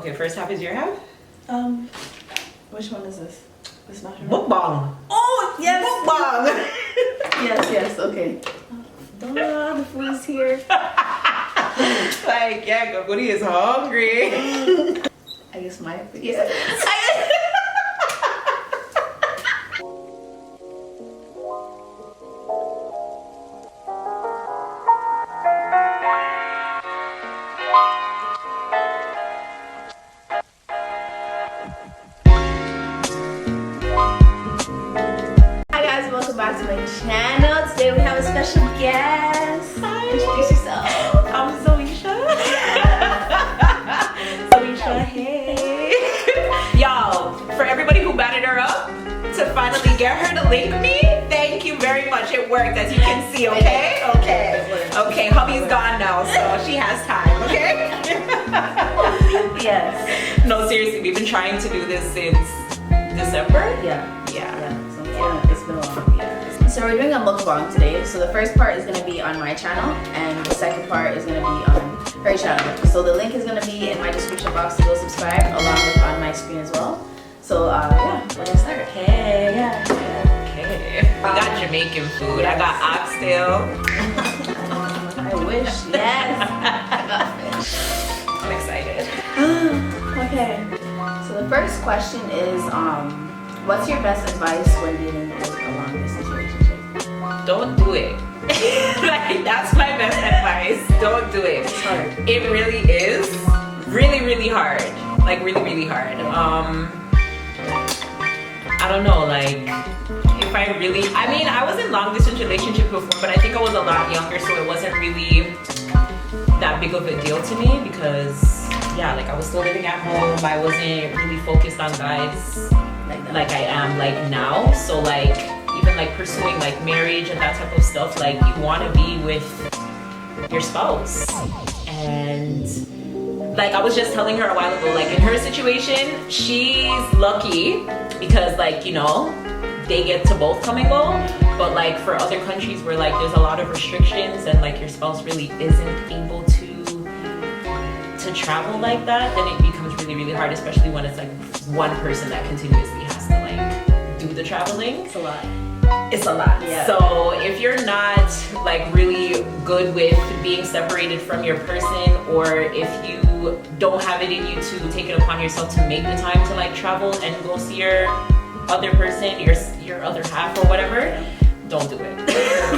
Okay, first half is your half? Which one is this? It's not her. Mukbang. Oh, yes! Mukbang! Yes, okay. Duh, the food is here. Like, yeah, Gabudi is hungry. I guess my face. Yeah. Welcome back to my channel. Today we have a special guest. Hi. Introduce yourself. I'm Zoeshaaa. Zoeshaaa, hey. Y'all, for everybody who batted her up to finally get her to link me, thank you very much. It worked, as you can see, okay? Okay, hubby's gone now, so she has time, okay? Yes. No, seriously, we've been trying to do this since December? Yeah. So it's been a long. So we're doing a mukbang today. So the first part is going to be on my channel and the second part is going to be on her channel. So the link is going to be in my description box to go subscribe, along with on my screen as well. So yeah, we're going to start. Okay. We got Jamaican food. Yes. I got oxtail. I wish. Yes. I got fish. I'm excited. Okay. So the first question is, what's your best advice when dealing with a long distance relationship? Don't do it. Like, that's my best advice. Don't do it. It's hard. It really is. Really hard. Like, really hard. I don't know, like, if I mean, I was in long distance relationship before, but I think I was a lot younger, so it wasn't really that big of a deal to me because, yeah, like, I was still living at home. I wasn't really focused on guys like I am like now. So like, even like pursuing like marriage and that type of stuff, like you want to be with your spouse. And like I was just telling her a while ago, like in her situation, she's lucky because like, you know, they get to both come and go. But like for other countries where like there's a lot of restrictions and like your spouse really isn't able to travel like that, then it becomes really hard, especially when it's like one person that continuously has to like do the traveling. It's a lot. It's a lot. Yeah. So if you're not like really good with being separated from your person, or if you don't have it in you to take it upon yourself to make the time to like travel and go see your other person, your other half or whatever, don't do it.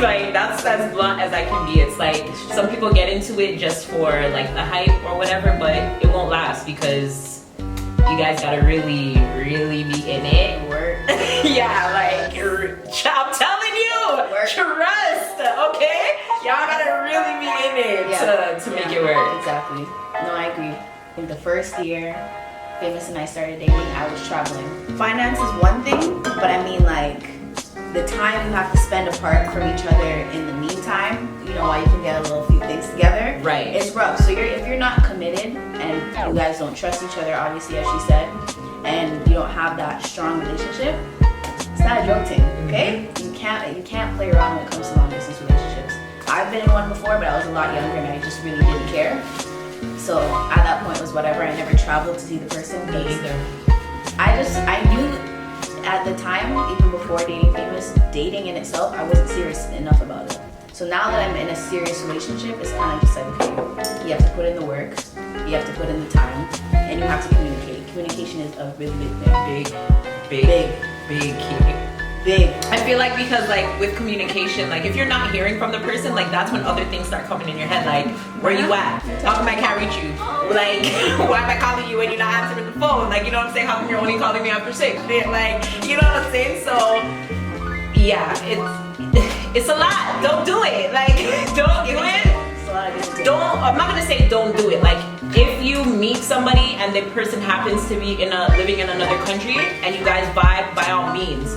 Like, that's as blunt as I can be. It's like some people get into it just for like the hype or whatever, but it won't last because you guys gotta really be in it. Work. Yeah, like I'm telling you, trust, okay? Y'all gotta really be in it to make it work. Exactly. No, I agree. I think the first year Famous and I started dating, I was traveling. Finance is one thing, but I mean like the time you have to spend apart from each other in the meantime, you know, while you can get a little few things together, right? It's rough. So if you're not committed and you guys don't trust each other, obviously, as she said, and you don't have that strong relationship, it's not a joke thing, okay? You can't play around when it comes to long distance relationships. I've been in one before, but I was a lot younger and I just really didn't care. So at that point it was whatever. I never traveled to see the person. Me either. I knew at the time, even before dating Famous, dating in itself, I wasn't serious enough about it. So now that I'm in a serious relationship, it's kind of just like, okay, you have to put in the work, you have to put in the time, and you have to communicate. Communication is a really big thing. Big key. Big. I feel like because like with communication, like if you're not hearing from the person, like that's when other things start coming in your head, like where you at? How come I can't reach you? Like why am I calling you when you're not answering the phone? Like, you know what I'm saying? How come you're only calling me after 6? Like, you know what I'm saying? So yeah, it's a lot. Don't do it. Like, don't do it. I'm not gonna say don't do it. Like, if you meet somebody and the person happens to be living in another country and you guys vibe, by all means,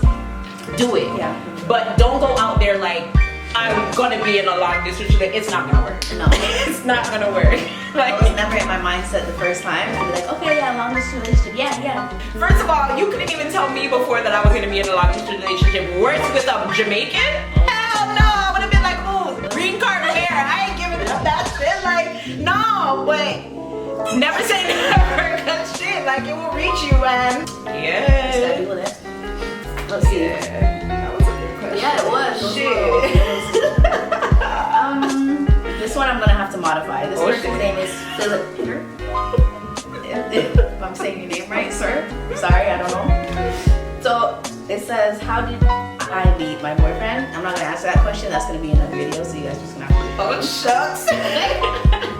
do it. Yeah. But don't go out there like, I'm gonna be in a long distance relationship. It's not gonna work. No. It's not gonna work. Like, I was never in my mindset the first time to be like, okay, yeah, long distance relationship, yeah. First of all, you couldn't even tell me before that I was gonna be in a long distance relationship. Worse with a Jamaican? Hell no! I would have been like, ooh, green card there. I ain't giving up that shit. Like, no, but never say never. Cause like it will reach you, man. Is that doing it? Let's see. That was a good question. Yeah, it was. Shit. This one I'm gonna have to modify. This person's name is Philip Peter. If I'm saying your name right, sir. Sorry, I don't know. So it says, how did I meet my boyfriend? I'm not gonna answer that question. That's gonna be in another video, so you guys just gonna have to. Oh shucks.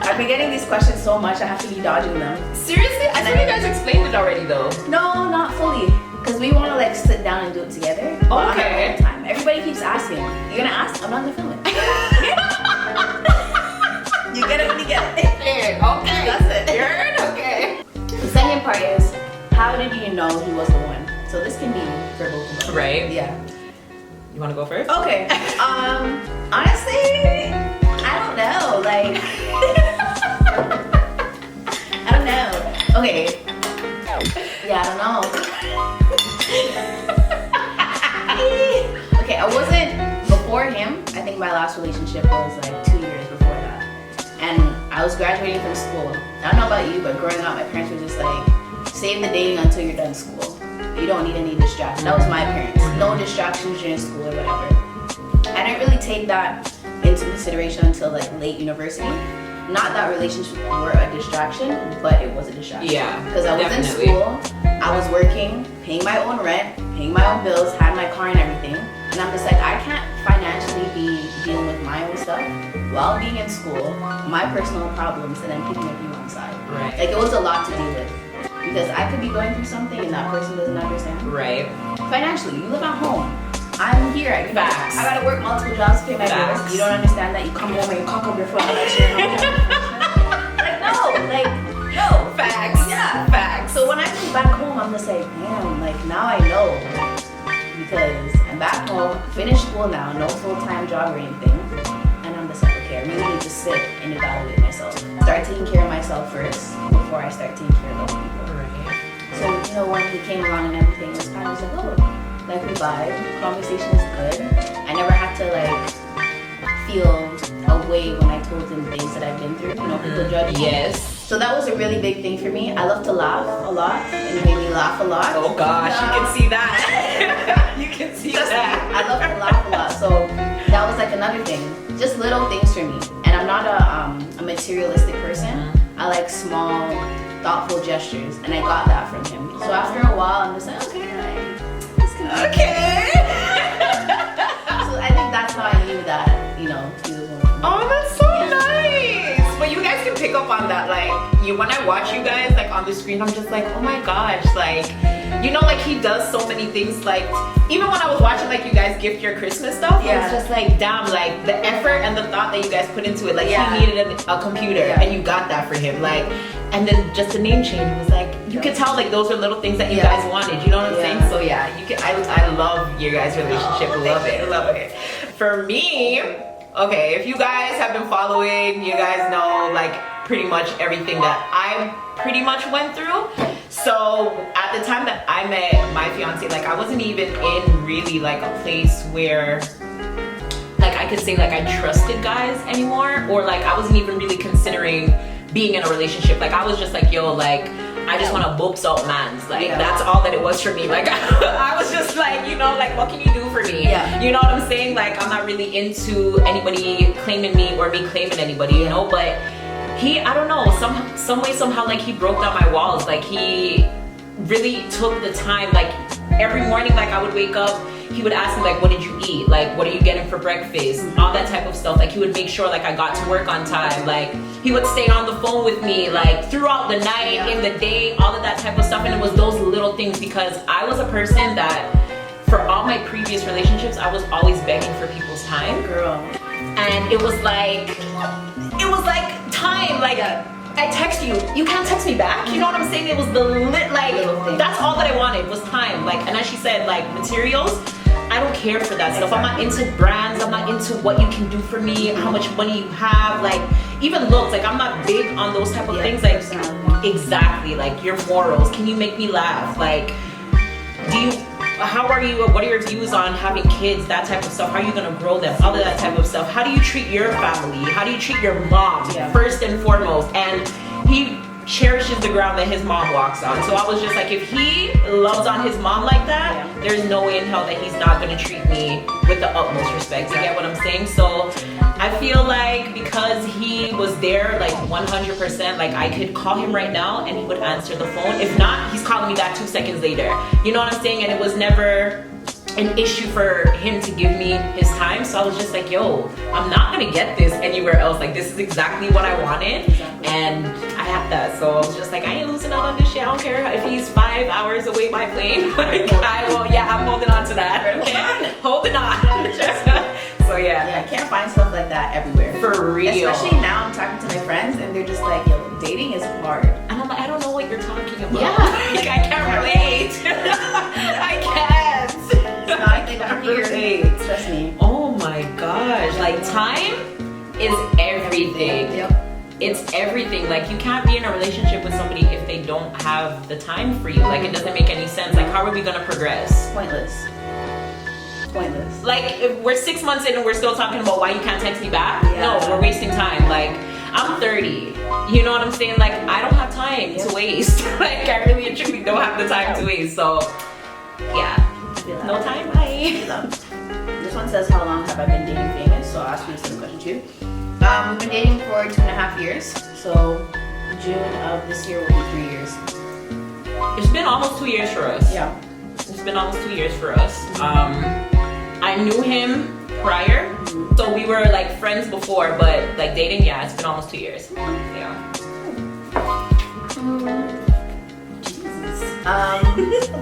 I've been getting these questions so much, I have to be dodging them. Seriously? I thought you guys explained it already though. No, not fully. Because we want to like sit down and do it together. But Okay. Time. Everybody keeps asking. You're gonna ask? I'm not gonna film it. You get it when you get it. Okay. That's it. You're okay. The second part is, how did you know he was the one? So this can be for both of us. Right. Yeah. You want to go first? Okay. Honestly, I don't know. Like, I don't know. Okay. Yeah, I don't know. Okay, I wasn't before him. I think my last relationship was like 2 years before that, and I was graduating from school. I don't know about you, but growing up, my parents were just like, save the dating until you're done school. You don't need any distraction. That was my parents. No distractions during school or whatever. I didn't really take that into consideration until like late university. Not that relationships were a distraction, but it was a distraction. Yeah, because I was definitely. in school, I was working, paying my own rent, paying my own bills, had my car and everything. And I'm just like, I can't financially be dealing with my own stuff while being in school, my personal problems, and then picking up you on the side. Right. Like, it was a lot to deal with. Because I could be going through something and that person doesn't understand. Right. Financially, you live at home. I'm here. I Facts. gotta work multiple jobs to pay my Facts. bills. You don't understand that. You come home and you cock up your foot on that shit. Like, no. Facts. Yeah. Facts. So when I come back home, I'm just like, damn, like now I know. Because I'm back home, finished school now, no full-time job or anything. And I'm just like, okay, I really need to sit and evaluate myself. Start taking care of myself first before I start taking care of other people. Right. So, you know, when he came along and everything, it was kind of like, oh, like we vibe, conversation is good. I never had to like feel a way when I told him things that I've been through. You know, people judge me. Yes. So that was a really big thing for me. I love to laugh a lot, and it made me laugh a lot. Oh gosh, you can see that. You can see that. I love to laugh a lot. So that was like another thing. Just little things for me. And I'm not a materialistic person. I like small, thoughtful gestures, and I got that from him. So after a while, I'm just like, okay, this can be Okay. So I think that's how I knew that, you know, he was one of them. Oh, that's so nice. But you guys can pick up on that. Like, when I watch you guys like on the screen, I'm just like, oh my gosh, like, you know, like he does so many things. Like, even when I was watching like you guys gift your Christmas stuff, Yeah. it was just like, damn, like the effort and the thought that you guys put into it. Like, Yeah. he needed a computer, Yeah. and you got that for him. Like, and then just the name change was like, you could tell like those are little things that you Yeah. guys wanted. You know what I'm Yeah. saying? So yeah, you can. I love your guys' relationship. Love it. Love it. For me. Okay, if you guys have been following, you guys know like pretty much everything that I pretty much went through. So at the time that I met my fiance, like I wasn't even in really like a place where like I could say like I trusted guys anymore, or like I wasn't even really considering being in a relationship. Like I was just like, yo, like I just want to boobs out mans. Like Yeah. that's all that it was for me. Like I was just like, you know, like what can you do for me? Yeah. You know what I'm saying? Like I'm not really into anybody claiming me or me claiming anybody, you know, but he, I don't know, some way, somehow, like he broke down my walls. Like he really took the time, like every morning, like I would wake up, he would ask me like, what did you eat? Like, what are you getting for breakfast? All that type of stuff. Like he would make sure like I got to work on time. Like he would stay on the phone with me like throughout the night, Yeah. in the day, all of that type of stuff. And it was those little things, because I was a person that for all my previous relationships, I was always begging for people's time. Girl. And it was like time, like I text you, you can't text me back. You know what I'm saying? It was the like Little thing. that's all that I wanted was time. Like, and as she said, like materials, I don't care for that stuff. I'm not into brands. I'm not into what you can do for me, how much money you have, like even looks. Like I'm not big on those type of Yeah, things. Like personality. exactly, like your morals. Can you make me laugh? Like, how are you, what are your views on having kids, that type of stuff? How are you gonna grow them? All of that type of stuff. How do you treat your family? How do you treat your mom, Yeah. first and foremost? And he cherishes the ground that his mom walks on. So I was just like, if he loves on his mom like that, there's no way in hell that he's not gonna treat me with the utmost respect. You get what I'm saying? So I feel like because he was there like 100%, like I could call him right now and he would answer the phone. If not, he's calling me back 2 seconds later. You know what I'm saying? And it was never an issue for him to give me his time. So I was just like, yo, I'm not gonna get this anywhere else. Like, this is exactly what I wanted, and I have that. So I was just like, I ain't losing out on this shit. I don't care if he's 5 hours away by plane. Like, I will. Yeah, I'm holding on to that. Okay? Holding on. So yeah, I can't find stuff like that everywhere. For real. Especially now, I'm talking to my friends, and they're just like, yo, dating is hard. And I'm like, I don't know what you're talking about. Yeah. Like, I can't relate. I can't. It's not like I'm here. Trust me. Oh my gosh. Like, time is everything. Yep. It's everything. Like, you can't be in a relationship with somebody if they don't have the time for you. Like, it doesn't make any sense. Like, how are we gonna progress? Pointless. Pointless. Like, if we're 6 months in and we're still talking about why you can't text me back. Yeah. No, we're wasting time. Like, I'm 30. You know what I'm saying? Like, I don't have time to waste. Like, I really and truly don't have the time to waste. So, yeah. No time, bye. This one says, how long have I been dating famous? So I'll ask you the same question too. We've been dating for 2.5 years. So June of this year will be 3 years. It's been almost 2 years for us. Yeah. It's been almost 2 years for us. I knew him prior, so we were like friends before, but like dating, yeah, it's been almost 2 years. Yeah.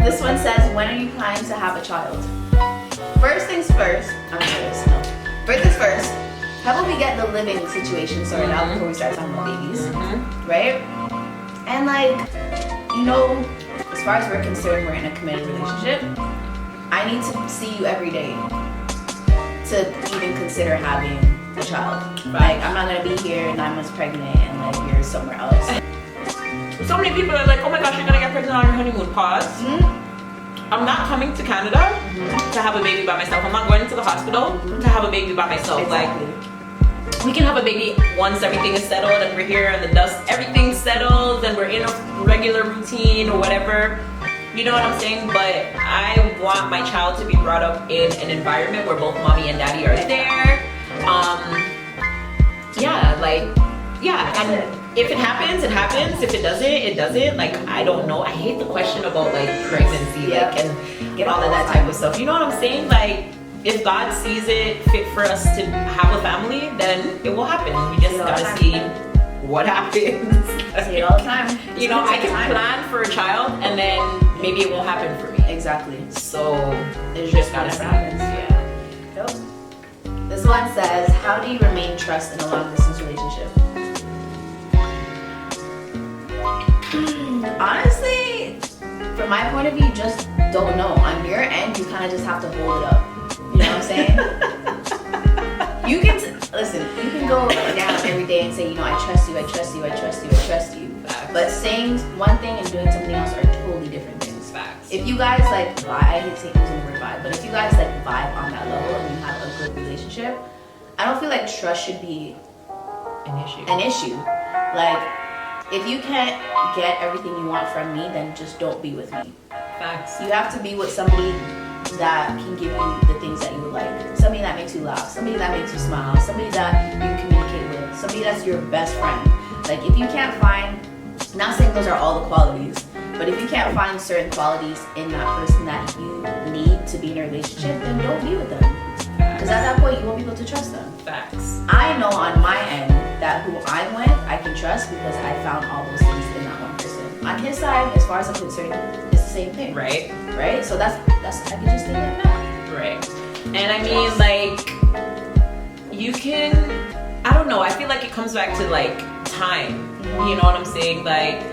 This one says, when are you planning to have a child? First things first, I'm serious, no. First things first, how about we get the living situation sorted out before we start talking about babies, right? And like, you know, as far as we're concerned, we're in a committed relationship. I need to see you every day to even consider having a child. Like, I'm not gonna be here 9 months pregnant and like you're somewhere else. So many people are like, oh my gosh, you're gonna get pregnant on your honeymoon. Pause. I'm not coming to Canada to have a baby by myself. I'm not going to the hospital to have a baby by myself. Exactly. Like, we can have a baby once everything is settled and we're here and the dust, everything's settled and we're in a regular routine or whatever. You know what I'm saying? But I want my child to be brought up in an environment where both mommy and daddy are there. And if it happens, it happens. If it doesn't, it doesn't. Like, I don't know. I hate the question about like pregnancy, like, and all of that type of stuff. You know what I'm saying? Like, if God sees it fit for us to have a family, then it will happen. We just gotta see what happens. See it all the time. You know, I can plan for a child and then maybe it won't happen for me. Exactly. So It's just gotta see. Yeah. Yep. This one says, how do you remain trust in a long distance relationship? Honestly, from my point of view, just don't know. On your end, you kind of just have to hold it up. You know what I'm saying? You can listen. You can go down every day and say, you know, I trust you, I trust you, I trust you, I trust you. Facts. But saying one thing and doing something else are totally different things. Facts. If you guys like vibe, I hate saying using the word vibe, but if you guys like vibe on that level and you have a good relationship, I don't feel like trust should be An issue. Like, if you can't get everything you want from me, then just don't be with me. Facts. You have to be with somebody that can give you the things that you would like. Somebody that makes you laugh. Somebody that makes you smile. Somebody that you communicate with. Somebody that's your best friend. Like, if you can't find, not saying those are all the qualities, but if you can't find certain qualities in that person that you need to be in a relationship, then don't be with them. Because at that point, you won't be able to trust them. Facts. I know on my end that who I'm with, I can trust because I found all those things in that one person. On his side, as far as I'm concerned, it's the same thing. Right. Right? So that's I can just think like that. Right. And I mean, like, you can, I don't know, I feel like it comes back to like time. You know what I'm saying? Like,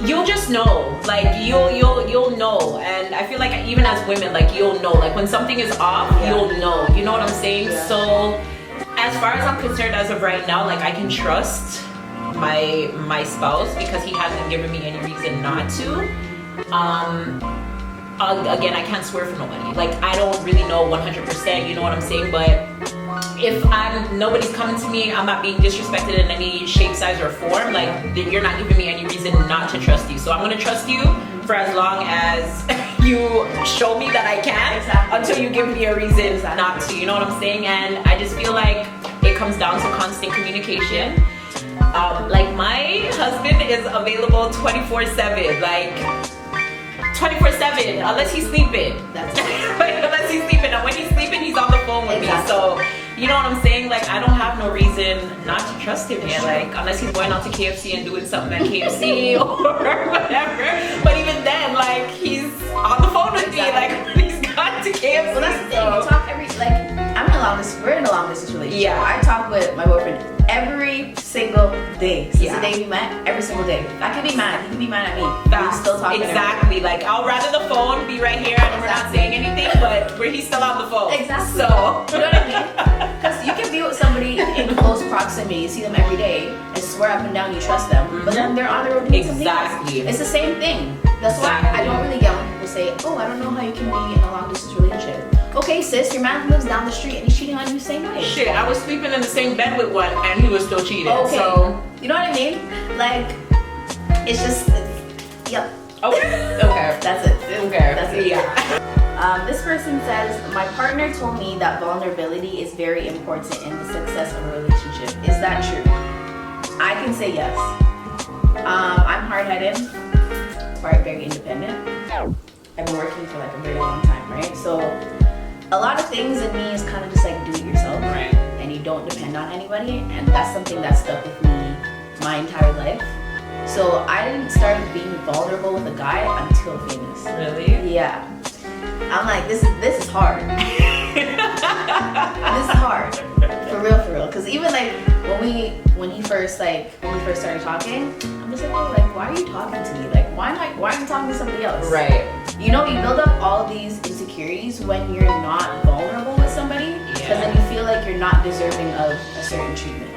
you'll just know. Like, you'll know. And I feel like even as women, like, you'll know. Like, when something is off, you'll know. You know what I'm saying? Yeah. So as far as I'm concerned, as of right now, like, I can trust my spouse because he hasn't given me any reason not to. Again, I can't swear for nobody. Like, I don't really know 100%, you know what I'm saying? But if nobody's coming to me, I'm not being disrespected in any shape, size, or form, like, then you're not giving me any reason not to trust you. So I'm gonna trust you for as long as you show me that I can, until you give me a reason not to, you know what I'm saying? And I just feel like it comes down to constant communication. Like, my husband is available 24/7, like 24/7, unless he's sleeping. That's Unless he's sleeping, and when he's sleeping, he's on the phone with me. So, you know what I'm saying? Like, I don't have no reason not to trust him yet. Like, unless he's going out to KFC and doing something at KFC or whatever. But even then, like, he's on the phone with me. Like, he's gone to KFC. Well, that's the thing. We talk we're in a long distance relationship. Yeah. I talk with my boyfriend every single day since the day we met. Every single day. I can be mad. He can be mad at me. We still talking. Exactly. Like, I'll rather the phone be right here and we're not saying anything, but he's still on the phone. Exactly. So, you know what I mean? Because you can be with somebody in close proximity, you see them every day, and swear up and down you trust them, but then they're on their own doing something else. It's the same thing. That's why I don't really get when people say, "Oh, I don't know how you can be in a long distance relationship." Okay, sis, your man lives down the street and he's cheating on you the same way. Shit, I was sleeping in the same bed with one and he was still cheating. Okay. So, you know what I mean? Like, it's just, yep. oh, okay. That's it. Okay. That's it. Yeah. This person says, my partner told me that vulnerability is very important in the success of a relationship. Is that true? I can say yes. I'm hard-headed, very independent. I've been working for like a very long time, right? So a lot of things in me is kind of just like do it yourself, right? And you don't depend on anybody, and that's something that stuck with me my entire life. So I didn't start being vulnerable with a guy until famous. Really? Yeah. I'm like, this is hard. This is hard. For real. Cause even like when we first started talking, I'm just like, oh, like, why are you talking to me? Like, why are you talking to somebody else? Right. You know, you build up all these insecurities when you're not vulnerable with somebody, because then you feel like you're not deserving of a certain treatment.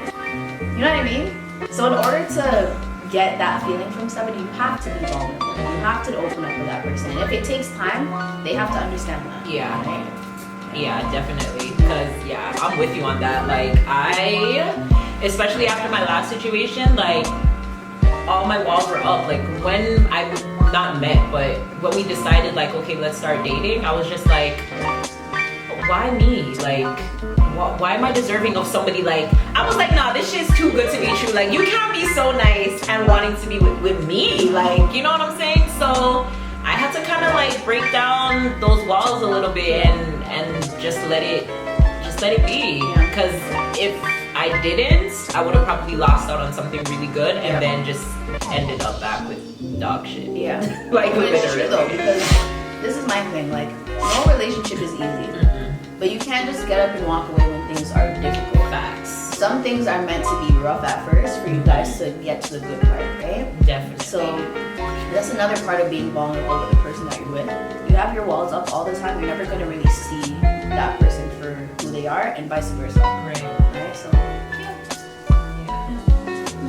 You know what I mean? So in order to get that feeling from somebody, you have to be vulnerable. You have to open up with that person. And if it takes time, they have to understand that. Yeah. Right? Yeah, definitely. Because, yeah, I'm with you on that. Like, especially after my last situation, like, all my walls were up. Like, when I not met, but when we decided, like, okay, let's start dating, I was just like, why me? Like, why am I deserving of somebody? Like, I was like, nah, this shit's too good to be true. Like, you can't be so nice and wanting to be with me. Like, you know what I'm saying? So I had to kind of like break down those walls a little bit and just let it be. Because if I didn't, I would have probably lost out on something really good and then just ended up back with dog shit. Yeah. Like, but it's true literally. though, because this is my thing. Like, no relationship is easy. But you can't just get up and walk away when things are difficult. Facts. Some things are meant to be rough at first for you guys to get to the good part, right? Definitely. So that's another part of being vulnerable with the person that you're with. You have your walls up all the time. You're never going to really see that person for who they are, and vice versa. Right. So, yeah.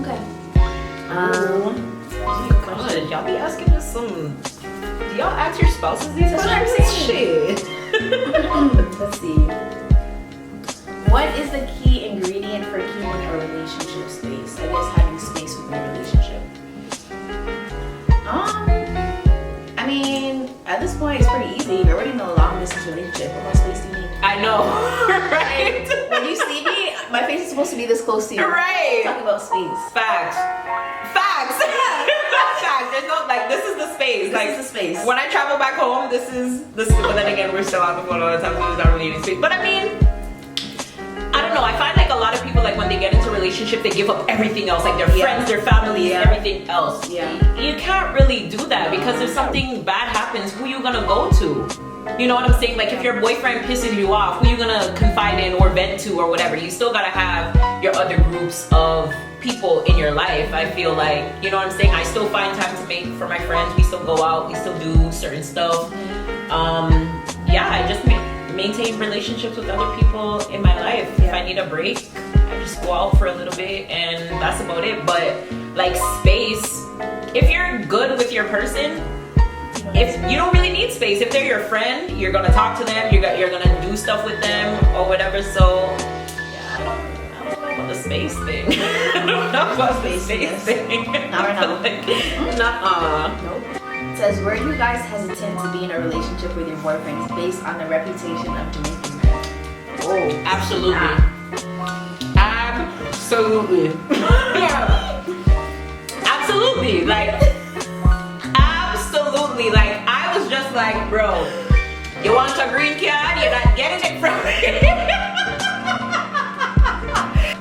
Okay. God, y'all be asking us some. Do y'all ask your spouses these That's what I'm questions? saying. Shit. Let's see. What is the key ingredient for keeping a relationship space? I guess having space within a relationship. I mean, at this point, it's pretty easy. You're already in a long distance relationship. What more space do you need? I know, right? When you see me, my face is supposed to be this close to you. Right. Talking about space. Facts. Facts. There's no, like, this is the space. This is the space. When I travel back home, this is the space. But then again, we're still on the phone all the time, so there's not really any space. But I mean, I don't know. I find like a lot of people, like, when they get into a relationship, they give up everything else, like their friends, their families, everything else. Yeah. You can't really do that because if something bad happens, who you gonna go to? You know what I'm saying? Like, if your boyfriend pisses you off, who you gonna confide in or vent to or whatever? You still gotta have your other groups of people in your life. I feel like, you know what I'm saying? I still find time to make for my friends. We still go out. We still do certain stuff. I just maintain relationships with other people in my life. If I need a break, I just go out for a little bit and that's about it. But like, space, if you're good with your person, if you don't really need space. If they're your friend, you're gonna talk to them, you're gonna do stuff with them or whatever. So I don't know about the space thing. I don't know about the space thing. Not right now. Like, nuh-uh. Nope. It says, were you guys hesitant to be in a relationship with your boyfriends based on the reputation of Jamaican men? Oh, absolutely. Absolutely. Absolutely. Like, absolutely. Like, I was just like, bro, you want a green card? You're not getting it from me.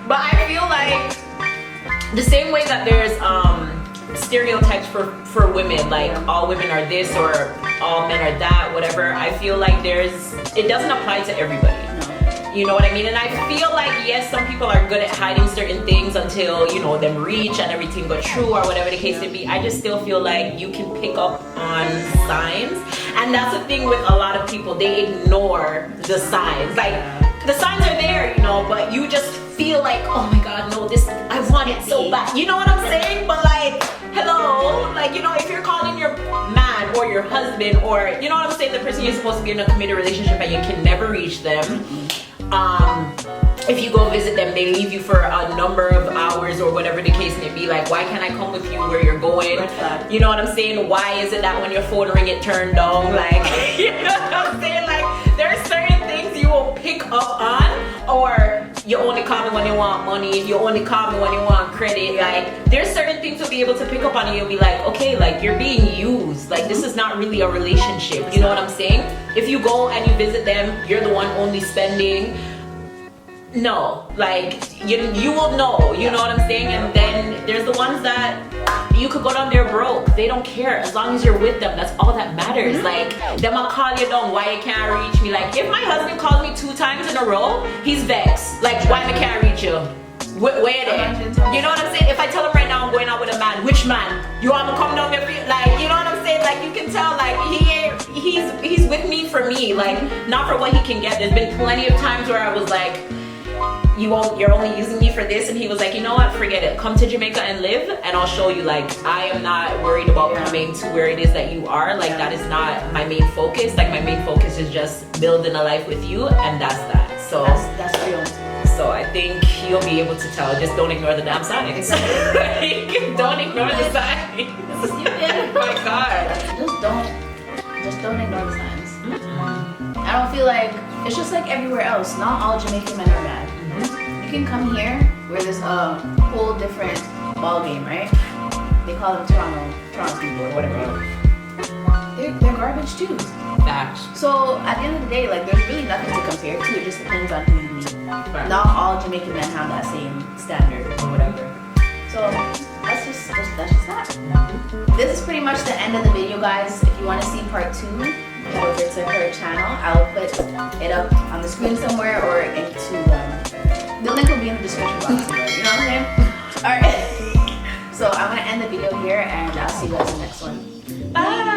But I feel like the same way that there's stereotypes for women, like all women are this or all men are that, whatever. I feel like it doesn't apply to everybody. You know what I mean? And I feel like, yes, some people are good at hiding certain things until, you know, them reach and everything go true or whatever the case may be. I just still feel like you can pick up on signs. And that's the thing with a lot of people. They ignore the signs. Like, the signs are there, you know, but you just feel like, oh my God, no, this, I want it so bad. You know what I'm saying? But like, hello, like, you know, if you're calling your man or your husband or, you know what I'm saying, the person you're supposed to be in a committed relationship and you can never reach them. If you go visit them, they leave you for a number of hours or whatever the case may be. Like, why can't I come with you where you're going? You know what I'm saying? Why is it that when your phone ring it turned down? Like, you know what I'm saying? Like, there are certain things you will pick up on, or you only call me when you want money. You only call me when you want credit. Like, there's certain things you'll be able to pick up on and you'll be like, okay, like, you're being used. Like, this is not really a relationship. You know what I'm saying? If you go and you visit them, you're the one only spending. No, like, you will know, you know what I'm saying? And then there's the ones that you could go down there broke. They don't care. As long as you're with them, that's all that matters. Like, them will call you down, why you can't reach me? Like, if my husband calls me 2 times in a row, he's vexed. Like, why I can't reach you? Where they? You know what I'm saying? If I tell him right now I'm going out with a man, which man? You want me to come down there? Like, you know what I'm saying? Like, you can tell, like, he's with me for me. Like, not for what he can get. There's been plenty of times where I was like, you're only using me for this, and he was like, you know what, forget it, come to Jamaica and live and I'll show you. Like, I am not worried about coming to where it is that you are. Like, that is not my main focus. Like, my main focus is just building a life with you, and that's that. So that's real. So I think you'll be able to tell. Just don't ignore the damn signs. Don't ignore the signs. Oh my God. Just don't ignore the signs. I don't feel like, it's just like everywhere else. Not all Jamaican men are bad. You can come here where there's a whole different ball game, right? They call them Toronto people or whatever. They're garbage too. Facts. So at the end of the day, like, there's really nothing to compare to. It just depends on who you meet. Right. Not all Jamaican men have that same standard or whatever. So that's just that. This is pretty much the end of the video, guys. If you want to see part 2, head over to her channel. I'll put it up on the screen somewhere or into the link will be in the description box. You know what I'm saying? All right. So I'm gonna end the video here, and I'll see you guys in the next one. Bye.